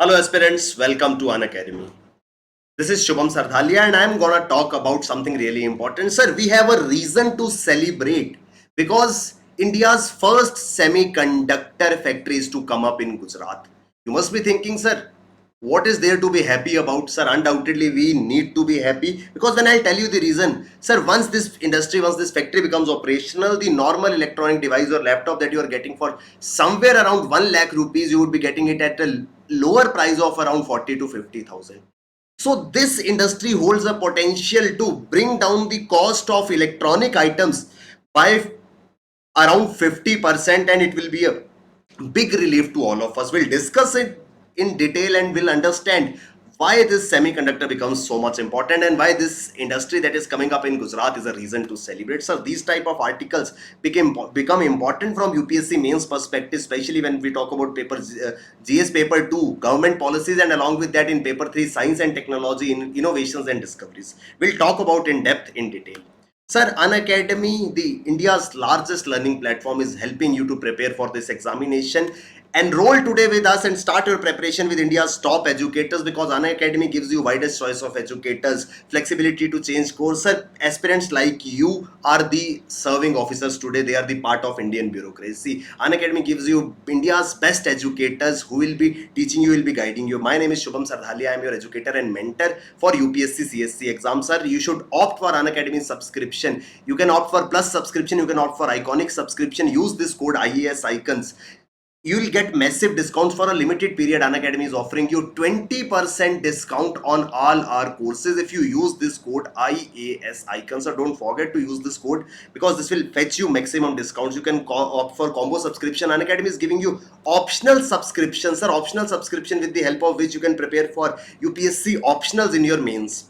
Hello aspirants, welcome to Unacademy. This is Shubham Sardhalia and I am gonna talk about something really important. Sir, we have a reason to celebrate because India's first semiconductor factory is to come up in Gujarat. You must be thinking, sir, what is there to be happy about? Sir, undoubtedly we need to be happy because when I'll tell you the reason, sir, once this factory becomes operational, the normal electronic device or laptop that you are getting for somewhere around 1 lakh rupees, you would be getting it at a lower price of around 40 to 50,000. So this industry holds a potential to bring down the cost of electronic items by around 50%, and it will be a big relief to all of us. We'll discuss it in detail and we'll understand why this semiconductor becomes so much important and why this industry that is coming up in Gujarat is a reason to celebrate. So these type of articles become important from UPSC mains perspective, especially when we talk about GS paper 2 government policies, and along with that in paper 3 science and technology in innovations and discoveries. We'll talk about in depth in detail. Sir, Unacademy, the India's largest learning platform, is helping you to prepare for this examination. Enroll today with us and start your preparation with India's top educators, because Unacademy gives you widest choice of educators, flexibility to change course. Sir, aspirants like you are the serving officers today. They are the part of Indian bureaucracy. Unacademy gives you India's best educators who will be teaching you, will be guiding you. My name is Shubham Sardhalia. I am your educator and mentor for UPSC CSE exam. Sir, you should opt for Unacademy subscription. You can opt for plus subscription. You can opt for iconic subscription. Use this code IAS Icons. You will get massive discounts for a limited period. Unacademy is offering you 20% discount on all our courses if you use this code IAS Icons. So don't forget to use this code because this will fetch you maximum discounts. You can opt for combo subscription. Unacademy is giving you optional subscriptions, or optional subscription with the help of which you can prepare for UPSC optionals in your mains.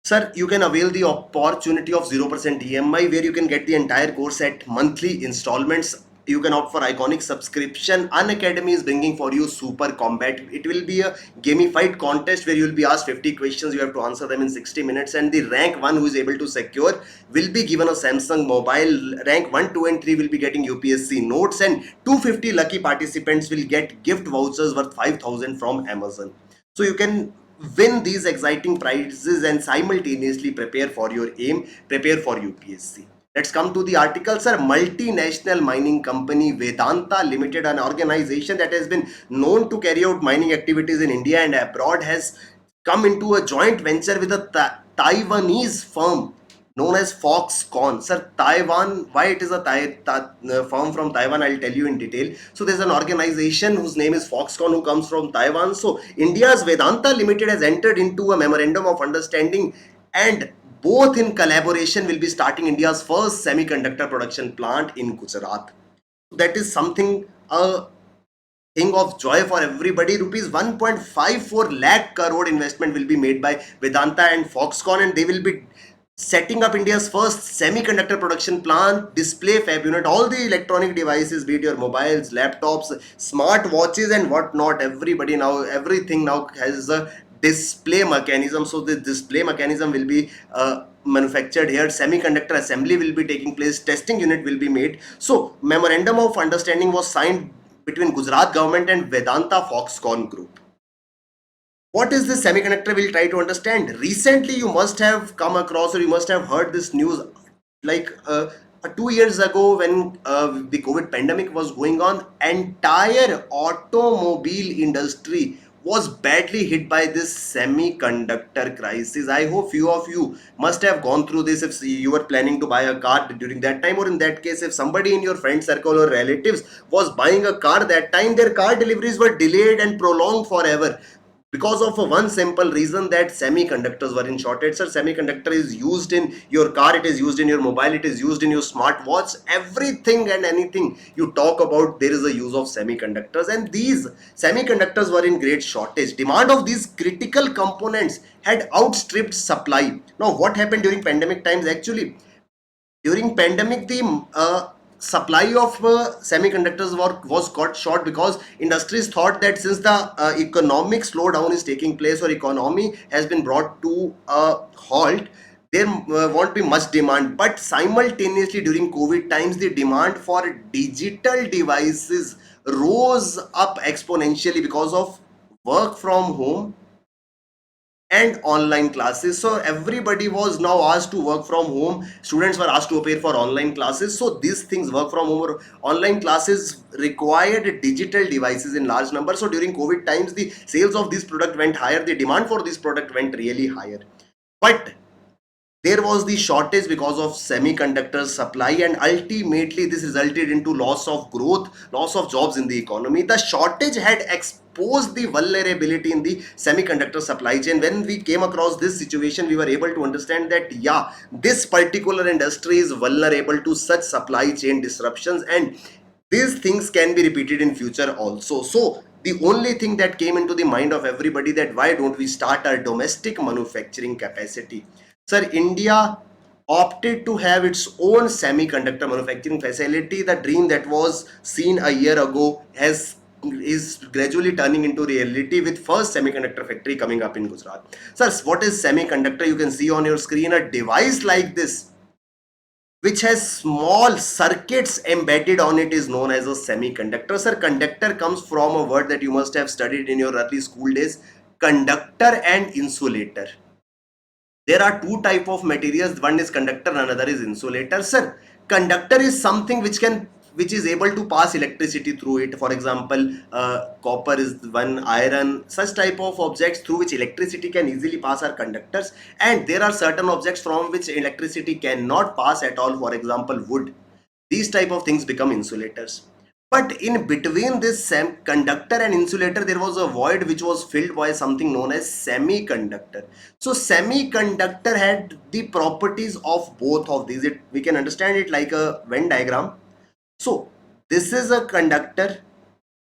Sir, you can avail the opportunity of 0% EMI where you can get the entire course at monthly installments. You can opt for iconic subscription. Unacademy is bringing for you Super Combat. It will be a gamified contest where you will be asked 50 questions. You have to answer them in 60 minutes, and the rank 1 who is able to secure will be given a Samsung mobile. Rank 1, 2 and 3 will be getting UPSC notes, and 250 lucky participants will get gift vouchers worth 5,000 from Amazon. So you can win these exciting prizes and simultaneously prepare for your aim, prepare for UPSC. Let's come to the article, sir. Multinational mining company Vedanta Limited, an organization that has been known to carry out mining activities in India and abroad, has come into a joint venture with a Taiwanese firm known as Foxconn. Sir, Taiwan, why it is a firm from Taiwan, I'll tell you in detail. So there's an organization whose name is Foxconn who comes from Taiwan. So India's Vedanta Limited has entered into a memorandum of understanding, and both in collaboration will be starting India's first semiconductor production plant in Gujarat. That is something thing of joy for everybody. Rupees 1.54 lakh crore investment will be made by Vedanta and Foxconn, and they will be setting up India's first semiconductor production plant, display fab unit, all the electronic devices, be it your mobiles, laptops, smart watches and whatnot. Everybody now, everything now has a display mechanism. So the display mechanism will be manufactured here. Semiconductor assembly will be taking place. Testing unit will be made. So memorandum of understanding was signed between Gujarat government and Vedanta Foxconn group. What is this semiconductor? We'll try to understand. Recently, you must have come across or you must have heard this news, like 2 years ago when the COVID pandemic was going on, entire automobile industry was badly hit by this semiconductor crisis. I hope few of you must have gone through this if you were planning to buy a car during that time, or in that case, if somebody in your friend circle or relatives was buying a car that time, their car deliveries were delayed and prolonged forever because of one simple reason, that semiconductors were in shortage. Sir, semiconductor is used in your car, it is used in your mobile, it is used in your smartwatch. Everything and anything you talk about, there is a use of semiconductors, and these semiconductors were in great shortage. Demand of these critical components had outstripped supply. Now what happened during pandemic times? Actually, during pandemic, the supply of semiconductors was got short because industries thought that since the economic slowdown is taking place, or economy has been brought to a halt, there won't be much demand. But simultaneously during COVID times, the demand for digital devices rose up exponentially because of work from home and online classes. So everybody was now asked to work from home. Students were asked to appear for online classes. So these things, work from home or online classes, required digital devices in large numbers. So during COVID times, the sales of this product went higher, the demand for this product went really higher. But there was the shortage because of semiconductor supply, and ultimately this resulted into loss of growth, loss of jobs in the economy. The shortage had exposed the vulnerability in the semiconductor supply chain. When we came across this situation, we were able to understand that yeah, this particular industry is vulnerable to such supply chain disruptions, and these things can be repeated in future also. So the only thing that came into the mind of everybody, that why don't we start our domestic manufacturing capacity. Sir, India opted to have its own semiconductor manufacturing facility. The dream that was seen a year ago is gradually turning into reality, with first semiconductor factory coming up in Gujarat. Sir, what is semiconductor? You can see on your screen a device like this which has small circuits embedded on it is known as a semiconductor. Sir, conductor comes from a word that you must have studied in your early school days, conductor and insulator. There are two type of materials, one is conductor, another is insulator. Sir, conductor is something which is able to pass electricity through it. For example, copper is one, iron, such type of objects through which electricity can easily pass are conductors. And there are certain objects from which electricity cannot pass at all. For example, wood. These type of things become insulators. But in between this conductor and insulator, there was a void which was filled by something known as semiconductor. So semiconductor had the properties of both of these. We can understand it like a Venn diagram. So this is a conductor,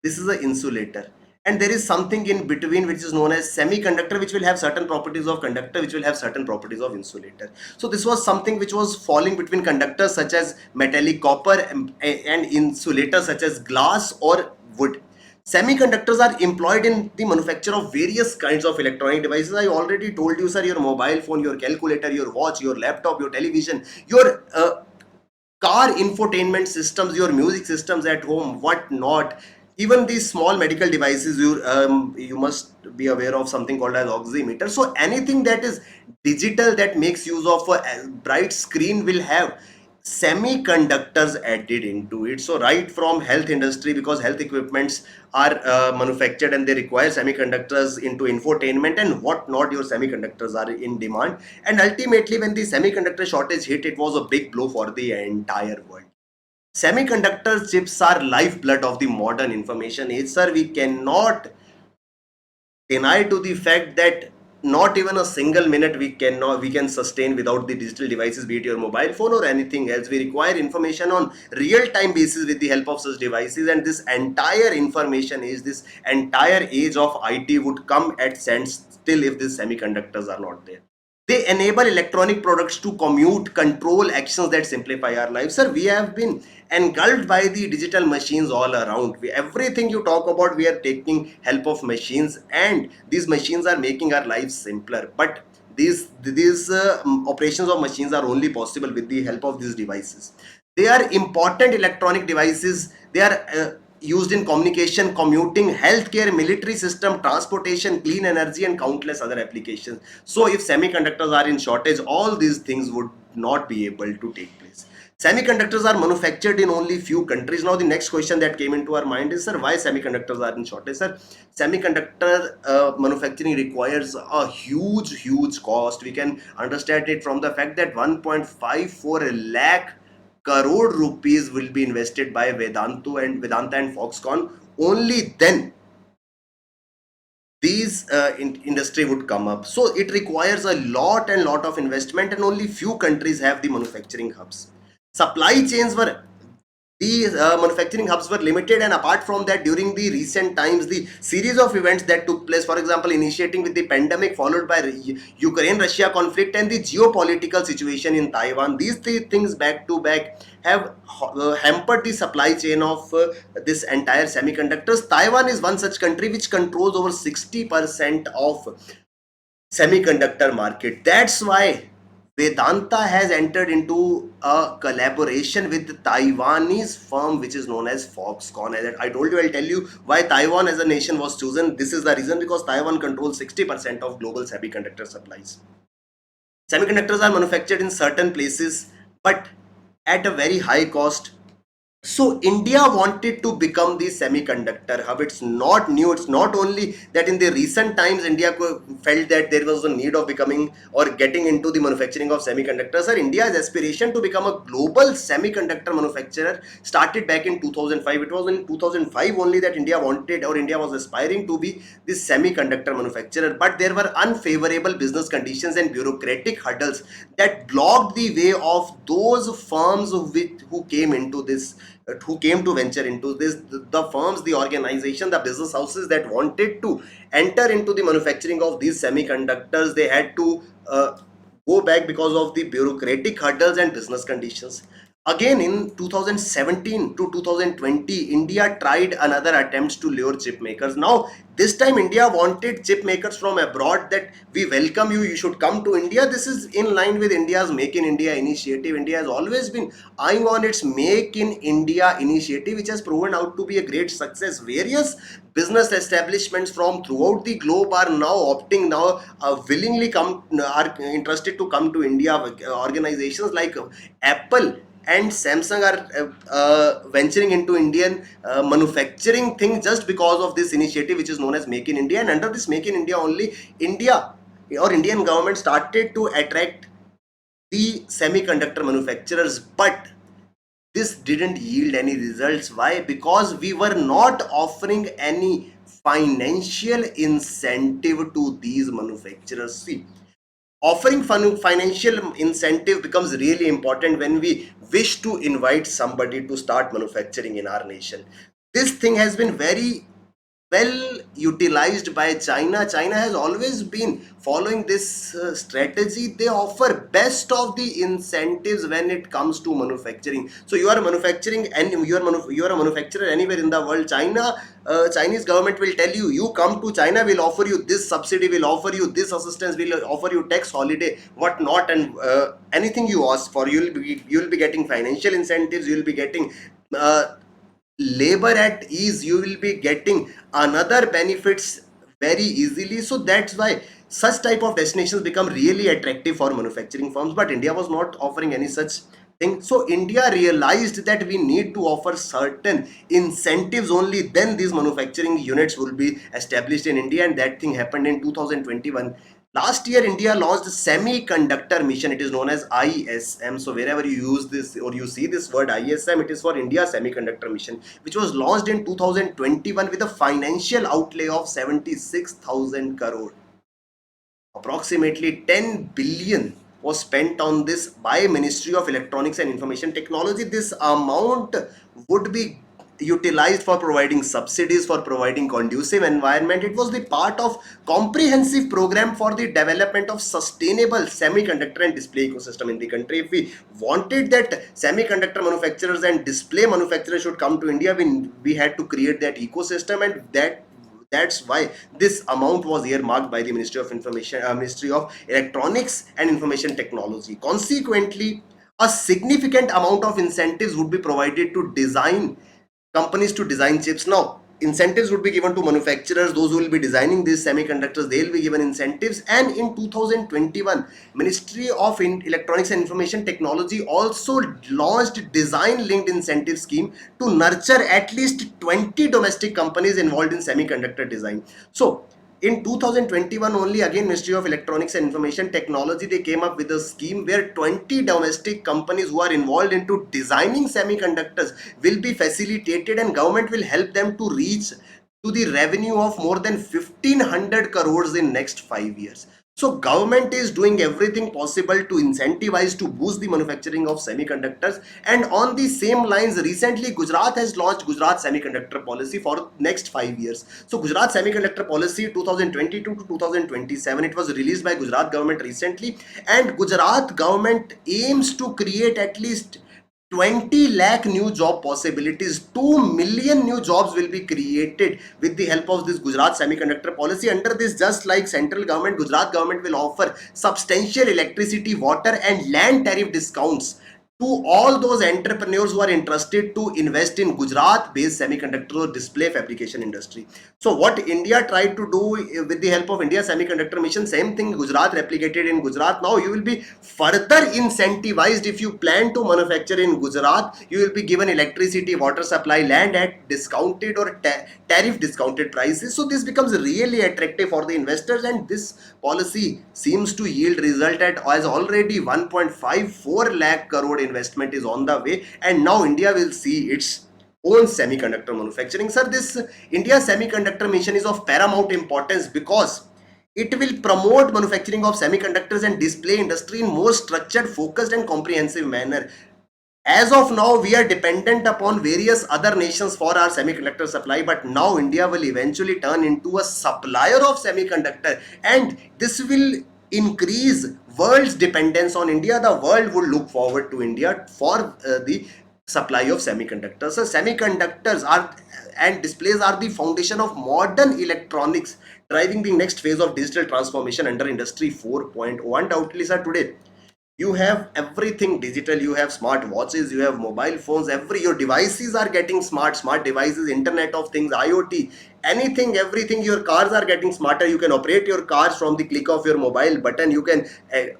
this is an insulator, and there is something in between which is known as semiconductor, which will have certain properties of conductor, which will have certain properties of insulator. So this was something which was falling between conductors such as metallic copper and insulators such as glass or wood. Semiconductors are employed in the manufacture of various kinds of electronic devices. I already told you, sir, your mobile phone, your calculator, your watch, your laptop, your television, your car infotainment systems, your music systems at home, what not. Even these small medical devices, you must be aware of something called as oximeter. So anything that is digital, that makes use of a bright screen, will have semiconductors added into it. So right from health industry, because health equipments are manufactured and they require semiconductors into infotainment and what not, your semiconductors are in demand. And ultimately, when the semiconductor shortage hit, it was a big blow for the entire world. Semiconductor chips are lifeblood of the modern information age. Sir, we cannot deny to the fact that not even a single minute we can sustain without the digital devices, be it your mobile phone or anything else. We require information on real time basis with the help of such devices, and this entire information age, this entire age of IT would come at standstill if these semiconductors are not there. They enable electronic products to commute, control actions that simplify our lives. Sir, we have been engulfed by the digital machines all around. Everything you talk about, we are taking help of machines, and these machines are making our lives simpler. But these operations of machines are only possible with the help of these devices. They are important electronic devices. They are used in communication, commuting, healthcare, military system, transportation, clean energy, and countless other applications. So if semiconductors are in shortage, all these things would not be able to take place. Semiconductors are manufactured in only few countries. Now the next question that came into our mind is, sir, why semiconductors are in shortage? Sir, semiconductor manufacturing requires a huge cost. We can understand it from the fact that 1.54 lakh crore rupees will be invested by Vedanta and Foxconn. Only then these industry would come up. So it requires a lot and lot of investment, and only few countries have the manufacturing hubs. Supply chains were the manufacturing hubs were limited, and apart from that, during the recent times, the series of events that took place, for example, initiating with the pandemic, followed by Ukraine Russia conflict and the geopolitical situation in Taiwan, these three things back to back have hampered the supply chain of this entire semiconductors. Taiwan is one such country which controls over 60% of semiconductor market. That's why Vedanta has entered into a collaboration with the Taiwanese firm which is known as Foxconn. As I told you, I'll tell you why Taiwan as a nation was chosen. This is the reason, because Taiwan controls 60% of global semiconductor supplies. Semiconductors are manufactured in certain places, but at a very high cost. So India wanted to become the semiconductor hub. It's not new. It's not only that in the recent times India felt that there was a need of becoming or getting into the manufacturing of semiconductors. Sir, India's aspiration to become a global semiconductor manufacturer started back in 2005. It was in 2005 only that India wanted, or India was aspiring to be the semiconductor manufacturer. But there were unfavorable business conditions and bureaucratic hurdles that blocked the way of those firms who came into this, who came to venture into this, the firms, the organization, the business houses that wanted to enter into the manufacturing of these semiconductors. They had to go back because of the bureaucratic hurdles and business conditions. Again, in 2017 to 2020, India tried another attempts to lure chip makers. Now, this time India wanted chip makers from abroad, that we welcome you, you should come to India. This is in line with India's Make in India initiative. India has always been eyeing on its Make in India initiative, which has proven out to be a great success. Various business establishments from throughout the globe are now opting, now willingly come, are interested to come to India. Organizations like Apple and Samsung are venturing into Indian manufacturing thing just because of this initiative which is known as Make in India. And under this Make in India only, India or Indian government started to attract the semiconductor manufacturers, but this didn't yield any results. Why? Because we were not offering any financial incentive to these manufacturers. See, offering financial incentive becomes really important when we wish to invite somebody to start manufacturing in our nation. This thing has been very well utilized by China. China has always been following this strategy. They offer best of the incentives when it comes to manufacturing. So you are manufacturing and you are a manufacturer anywhere in the world. Chinese government will tell you, you come to China, will offer you this subsidy, will offer you this assistance, will offer you tax holiday, what not, and anything you ask for, you will be getting financial incentives, you will be getting labor at ease, you will be getting another benefits very easily. So that's why such type of destinations become really attractive for manufacturing firms, but India was not offering any such thing. So India realized that we need to offer certain incentives, only then these manufacturing units will be established in India. And that thing happened in 2021. Last year, India launched semi-conductor mission. It is known as ISM. So wherever you use this or you see this word ISM, it is for India Semiconductor Mission, which was launched in 2021 with a financial outlay of 76,000 crore. Approximately 10 billion was spent on this by Ministry of Electronics and Information Technology. This amount would be utilized for providing subsidies, for providing conducive environment. It was the part of comprehensive program for the development of sustainable semiconductor and display ecosystem in the country. If we wanted that semiconductor manufacturers and display manufacturers should come to India, we had to create that ecosystem, and that's why this amount was earmarked by the Ministry of Electronics and Information Technology. Consequently, a significant amount of incentives would be provided to design companies to design chips. Now, incentives would be given to manufacturers, those who will be designing these semiconductors, they'll be given incentives. And in 2021, Ministry of Electronics and Information Technology also launched design linked incentive scheme to nurture at least 20 domestic companies involved in semiconductor design. So in 2021 only, again Ministry of Electronics and Information Technology, they came up with a scheme where 20 domestic companies who are involved into designing semiconductors will be facilitated, and government will help them to reach to the revenue of more than 1500 crores in next 5 years. So government is doing everything possible to incentivize, to boost the manufacturing of semiconductors. And on the same lines, recently Gujarat has launched Gujarat Semiconductor Policy for next 5 years. So Gujarat Semiconductor Policy 2022 to 2027, it was released by Gujarat government recently, and Gujarat government aims to create at least 20 lakh new job possibilities, 2 million new jobs will be created with the help of this Gujarat semiconductor policy. Under this, just like central government, Gujarat government will offer substantial electricity, water and land tariff discounts to all those entrepreneurs who are interested to invest in Gujarat based semiconductor or display fabrication industry. So what India tried to do with the help of India semiconductor mission, same thing Gujarat replicated in Gujarat. Now you will be further incentivized. If you plan to manufacture in Gujarat, you will be given electricity, water supply, land at discounted or tariff discounted prices. So this becomes really attractive for the investors, and this policy seems to yield result at as already 1.54 lakh crore investment is on the way, and now India will see its own semiconductor manufacturing. Sir, this India semiconductor mission is of paramount importance because it will promote manufacturing of semiconductors and display industry in more structured, focused and comprehensive manner. As of now, we are dependent upon various other nations for our semiconductor supply, but now India will eventually turn into a supplier of semiconductor, and this will increase world's dependence on India. The world would look forward to India for the supply of semiconductors. So semiconductors are and displays are the foundation of modern electronics, driving the next phase of digital transformation under industry 4.0. Undoubtedly, sir, today you have everything digital. You have smart watches, you have mobile phones, your devices are getting smart devices, internet of things, IoT, anything, everything. Your cars are getting smarter. You can operate your cars from the click of your mobile button. You can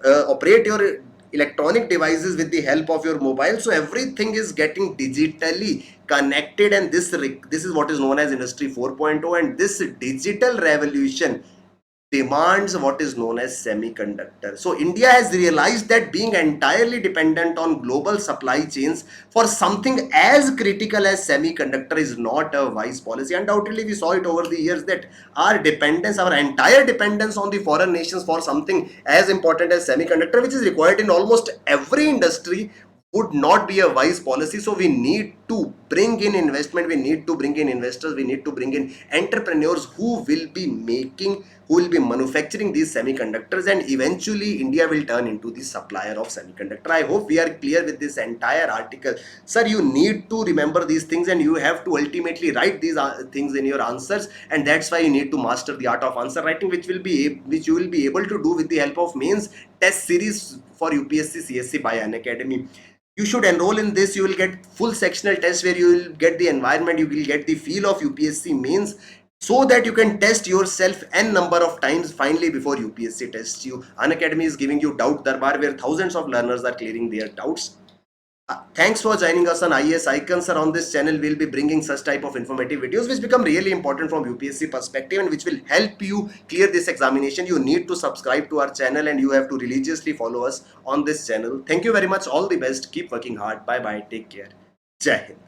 operate your electronic devices with the help of your mobile. So everything is getting digitally connected, and this is what is known as industry 4.0, and this digital revolution demands what is known as semiconductor. So India has realized that being entirely dependent on global supply chains for something as critical as semiconductor is not a wise policy. Undoubtedly, we saw it over the years that our entire dependence on the foreign nations for something as important as semiconductor, which is required in almost every industry, would not be a wise policy. So we need to bring in investment, we need to bring in investors, we need to bring in entrepreneurs who will be manufacturing these semiconductors, and eventually India will turn into the supplier of semiconductor. I hope we are clear with this entire article. Sir, you need to remember these things, and you have to ultimately write these things in your answers, and that's why you need to master the art of answer writing, which you will be able to do with the help of mains test series for UPSC CSE by Unacademy. You should enroll in this. You will get full sectional tests where you will get the environment, you will get the feel of UPSC mains, so that you can test yourself n number of times finally before UPSC tests you. Unacademy is giving you Doubt Darbar, where thousands of learners are clearing their doubts. Thanks for joining us on IAS Icons. Sir, on this channel, we'll be bringing such type of informative videos which become really important from UPSC perspective and which will help you clear this examination. You need to subscribe to our channel, and you have to religiously follow us on this channel. Thank you very much. All the best. Keep working hard. Bye bye. Take care. Jai Hind.